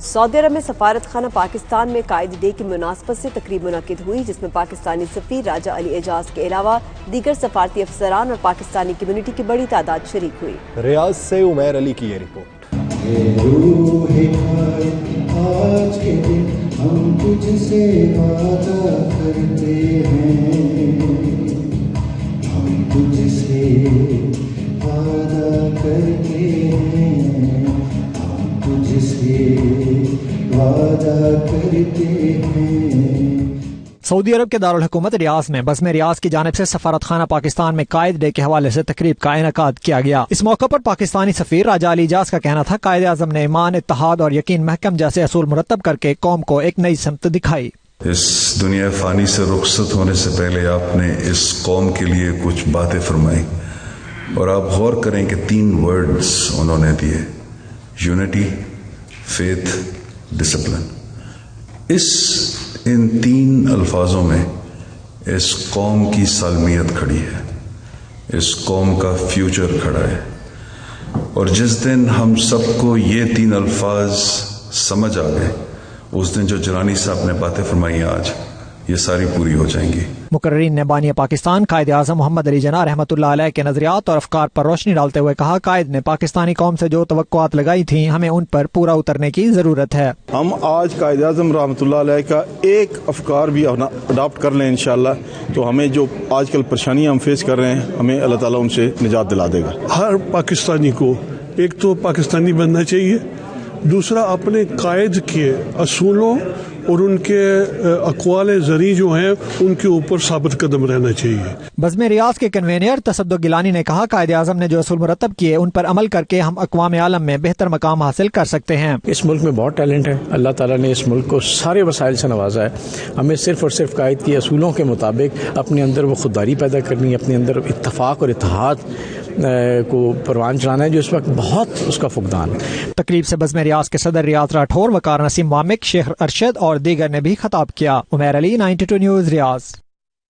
سعودی عرب میں سفارت خانہ پاکستان میں قائد ڈے کی مناسبت سے تقریب منعقد ہوئی، جس میں پاکستانی سفیر راجہ علی اعجاز کے علاوہ دیگر سفارتی افسران اور پاکستانی کمیونٹی کی بڑی تعداد شریک ہوئی۔ ریاض سے عمیر علی کی یہ رپورٹ۔ آج کے دن ہم تجھ سے وعدہ کرتے ہیں، ہم تجھ سے وعدہ کرتے ہیں، ہم تجھ سے وعدہ کرتے ہیں۔ سعودی عرب کے دارالحکومت ریاض میں بزم ریاض کی جانب سے سفارت خانہ پاکستان میں قائد ڈے کے حوالے سے تقریب کا انعقاد کیا گیا۔ اس موقع پر پاکستانی سفیر راجہ علی اعجاز کا کہنا تھا، قائد اعظم نے ایمان، اتحاد اور یقین محکم جیسے اصول مرتب کر کے قوم کو ایک نئی سمت دکھائی۔ اس دنیا فانی سے رخصت ہونے سے پہلے آپ نے اس قوم کے لیے کچھ باتیں فرمائی، اور آپ غور کریں کہ 3 ورڈز انہوں نے دیے: یونٹی، فیتھ، ڈسپلن۔ ان 3 الفاظوں میں اس قوم کی سالمیت کھڑی ہے، اس قوم کا فیوچر کھڑا ہے، اور جس دن ہم سب کو یہ 3 الفاظ سمجھ آ گئے، اس دن جو جیلانی صاحب نے باتیں فرمائی آج، یہ ساری پوری ہو جائیں گی۔ مقررین نے بانی پاکستان قائد اعظم محمد علی جناح رحمۃ اللہ علیہ کے نظریات اور افکار پر روشنی ڈالتے ہوئے کہا، قائد نے پاکستانی قوم سے جو توقعات لگائی تھیں، ہمیں ان پر پورا اترنے کی ضرورت ہے۔ ہم آج قائد اعظم رحمۃ اللہ علیہ کا ایک افکار بھی اڈاپٹ کر لیں انشاءاللہ، تو ہمیں جو آج کل پریشانیاں ہم فیس کر رہے ہیں، ہمیں اللہ تعالیٰ ان سے نجات دلا دے گا۔ ہر پاکستانی کو ایک تو پاکستانی بننا چاہیے، دوسرا اپنے قائد کے اصولوں اور ان کے اقوال زرعی جو ہیں ان کے اوپر ثابت قدم رہنا چاہیے۔ بزم ریاض کے کنوینر تصدق گیلانی نے کہا، قائد اعظم نے جو اصول مرتب کیے ان پر عمل کر کے ہم اقوام عالم میں بہتر مقام حاصل کر سکتے ہیں۔ اس ملک میں بہت ٹیلنٹ ہے، اللہ تعالیٰ نے اس ملک کو سارے وسائل سے نوازا ہے، ہمیں صرف اور صرف قائد کے اصولوں کے مطابق اپنے اندر وہ خودداری پیدا کرنی ہے، اپنے اندر اتفاق اور اتحاد کو پروان چڑھانا ہے، جو اس وقت بہت اس کا فقدان ہے۔ تقریب سے بزم ریاض کے صدر ریاض راٹھور، وقار نسیم وامک، شیخ ارشد اور دیگر نے بھی خطاب کیا۔ عمیر علی، 92 نیوز، ریاض۔